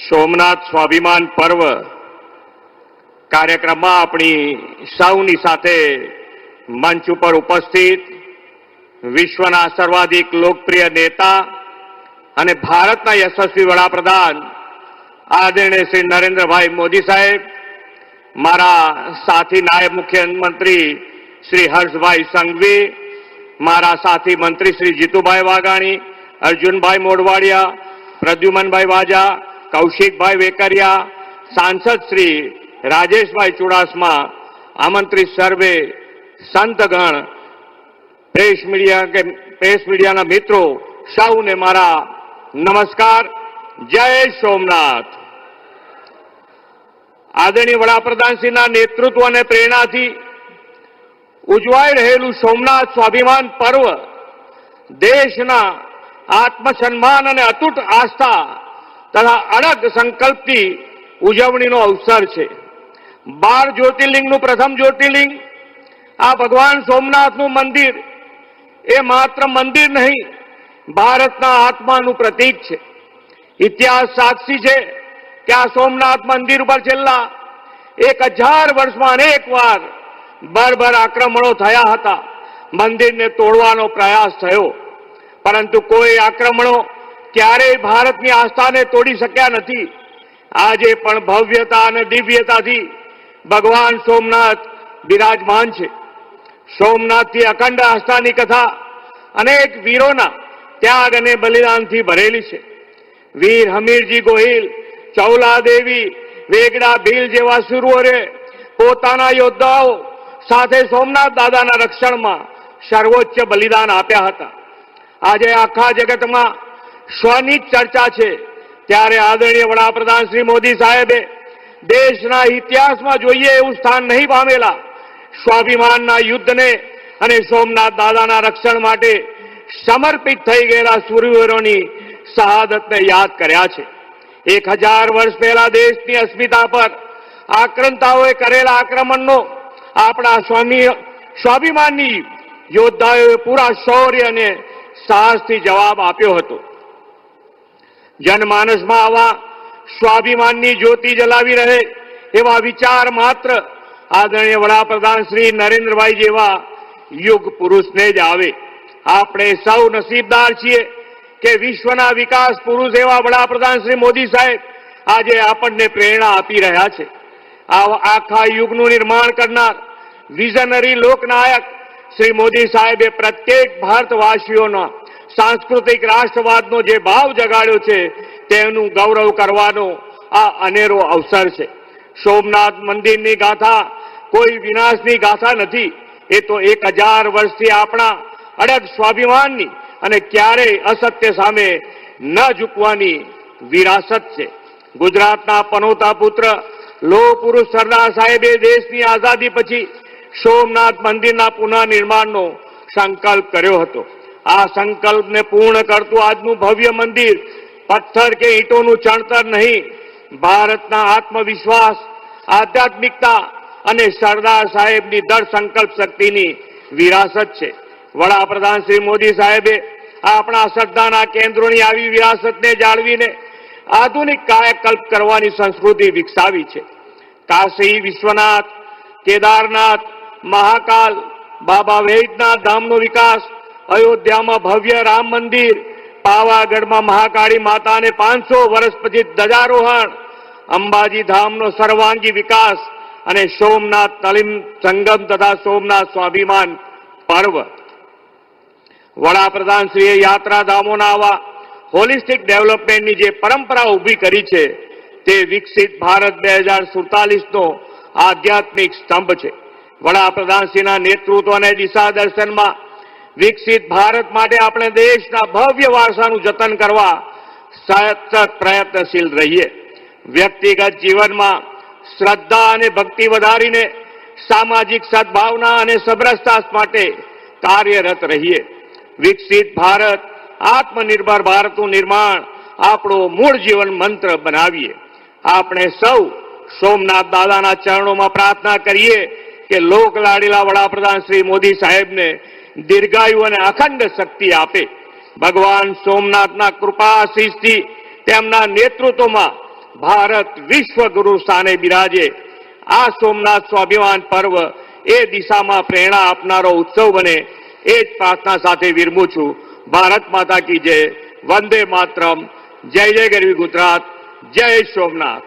સોમનાથ સ્વાભિમાન પર્વ કાર્યક્રમમાં આપણી સૌની સાથે મંચ ઉપર ઉપસ્થિત વિશ્વના સર્વાધિક લોકપ્રિય નેતા અને ભારતના યશસ્વી વડાપ્રધાન આદરણીય શ્રી નરેન્દ્રભાઈ મોદી સાહેબ, મારા સાથી નાયબ મુખ્યમંત્રી શ્રી હર્ષભાઈ સંઘવી, મારા સાથી મંત્રી શ્રી જીતુભાઈ વાઘાણી, અર્જુનભાઈ મોઢવાડિયા, પ્રદ્યુમનભાઈ વાજા, કૌશિકભાઈ વેકરિયા, સાંસદ શ્રી રાજેશભાઈ ચુડાસમા, આમંત્રિત સર્વે સંતગણ, પ્રેસ મીડિયાના મિત્રો, સૌને મારા નમસ્કાર. જય સોમનાથ. આદરણીય વડાપ્રધાનશ્રીના નેતૃત્વ અને પ્રેરણાથી ઉજવાઈ રહેલું સોમનાથ સ્વાભિમાન પર્વ દેશના આત્મસન્માન અને અતૂટ આસ્થા તથા અડગ સંકલ્પથી ઉજવણીનો અવસર છે. 12 જ્યોતિર્લિંગનું પ્રથમ જ્યોતિર્લિંગ આ ભગવાન સોમનાથનું મંદિર એ માત્ર મંદિર નહીં, ભારતના આત્માનું પ્રતીક છે. ઇતિહાસ સાક્ષી છે કે આ સોમનાથ મંદિર ઉપર છેલ્લા 1000 વર્ષમાં અનેક વાર બર્બર આક્રમણો થયા હતા. મંદિરને તોડવાનો પ્રયાસ થયો, પરંતુ કોઈ આક્રમણો ક્યારેય ભારતની આસ્થાને તોડી શક્યા નથી. આજે પણ ભવ્યતા અને દિવ્યતાથી ભગવાન સોમનાથ બિરાજમાન છે. સોમનાથથી અખંડ આસ્થાની કથા અનેક વીરોના ત્યાગ અને બલિદાનથી ભરેલી છે. વીર હમીરજી ગોહિલ, ચૌલા દેવી, વેગડા ભીલ જેવા શૂરોએ પોતાના યોદ્ધાઓ સાથે સોમનાથ દાદાના રક્ષણમાં સર્વોચ્ચ બલિદાન આપ્યા હતા. આજે આખા જગતમાં સ્વની ચર્ચા છે, ત્યારે આદરણીય વડાપ્રધાન શ્રી મોદી સાહેબે દેશના ઇતિહાસમાં જોઈએ એવું સ્થાન નહીં પામેલા સ્વાભિમાનના યુદ્ધને અને સોમનાથ દાદાના રક્ષણ માટે સમર્પિત થઈ ગયેલા શૂરવીરોની શહાદતને યાદ કર્યા છે. 1000 વર્ષ પહેલા દેશની અસ્મિતા પર આક્રંતાઓએ કરેલા આક્રમણનો આપણા સ્વાભિમાનની યોદ્ધાઓએ પૂરા શૌર્ય અને સાહસથી જવાબ આપ્યો હતો. જનમાનસમાં આવા સ્વાભિમાનની જ્યોતિ જલાવી રહે એવા વિચાર માત્ર આદરણીય વડાપ્રધાન શ્રી નરેન્દ્રભાઈ જેવા યુગ પુરુષને જ આવે. આપણે સૌ નસીબદાર છીએ કે વિશ્વના વિકાસ પુરુષ એવા વડાપ્રધાન શ્રી મોદી સાહેબ આજે આપણને પ્રેરણા આપી રહ્યા છે. આખા યુગનું નિર્માણ કરનાર વિઝનરી લોકનાયક શ્રી મોદી સાહેબે પ્રત્યેક ભારતવાસીઓના સાંસ્કૃતિક રાષ્ટ્રવાદનો જે ભાવ જગાડ્યો છે તેનું ગૌરવ કરવાનો આ અનેરો અવસર છે. સોમનાથ મંદિરની ગાથા કોઈ વિનાશની ગાથા નથી. એ તો 1000 વર્ષથી આપણા અડગ સ્વાભિમાનની અને ક્યારેય અસત્ય સામે ન ઝૂકવાની વિરાસત છે. ગુજરાતના પનોતા પુત્ર લોહ પુરુષ સરદાર સાહેબે દેશની આઝાદી પછી સોમનાથ મંદિરના પુનઃનિર્માણનો સંકલ્પ કર્યો હતો. આ સંકલ્પને પૂર્ણ કરતું આજનું ભવ્ય મંદિર પથ્થર કે ઈંટોનું ચણતર નહીં, ભારતના આત્મવિશ્વાસ, આધ્યાત્મિકતા અને સરદાર સાહેબની દૃઢ સંકલ્પ શક્તિની વિરાસત છે. વડાપ્રધાન શ્રી મોદી સાહેબે આપણા શ્રદ્ધાના કેન્દ્રોની આવી વિરાસતને જાળવીને આધુનિક કાયાકલ્પ કરવાની સંસ્કૃતિ વિકસાવી છે. કાશી વિશ્વનાથ, કેદારનાથ, મહાકાલ, બાબા વૈદ્યનાથ ધામનો વિકાસ, અયોધ્યામાં ભવ્ય રામ મંદિર, પાવાગઢમાં મહાકાળી માતાને 500 વર્ષ પછી ધ્વજારોહણ, અંબાજી ધામનો સર્વાંગી વિકાસ અને સોમનાથ તલીમ સંગમ તથા સોમનાથ સ્વાભિમાન પર્વ. વડાપ્રધાનશ્રીએ યાત્રાધામોના આવા હોલિસ્ટિક ડેવલપમેન્ટની જે પરંપરા ઊભી કરી છે તે વિકસિત ભારત 2047નો આધ્યાત્મિક સ્તંભ છે. વડાપ્રધાનશ્રીના નેતૃત્વ અને દિશા દર્શનમાં વિકસિત ભારત માટે આપણે દેશના ભવ્ય વારસાનું જતન કરવા સતત પ્રયત્નશીલ રહીએ. વ્યક્તિગત જીવનમાં શ્રદ્ધા અને ભક્તિ વધારીને સામાજિક સદભાવના અને સમરસતા માટે કાર્યરત રહીએ. વિકસિત ભારત, આત્મનિર્ભર ભારતનું નિર્માણ આપણો મૂળ જીવન મંત્ર બનાવીએ. આપણે સૌ સોમનાથ દાદાના ચરણોમાં પ્રાર્થના કરીએ કે લોક લાડીલા વડાપ્રધાન શ્રી મોદી સાહેબને દીર્ઘાયુ અને અખંડ શક્તિ આપે. ભગવાન સોમનાથના કૃપા આશીષથી તેમના નેતૃત્વમાં ભારત વિશ્વગુરુ સ્થાને બિરાજે. આ સોમનાથ સ્વાભિમાન પર્વ એ દિશામાં પ્રેરણા આપનારો ઉત્સવ બને એ જ પ્રાર્થના સાથે વિરમું છું. ભારત માતા કી જય. વંદે માતરમ. જય જય ગરવી ગુજરાત. જય સોમનાથ.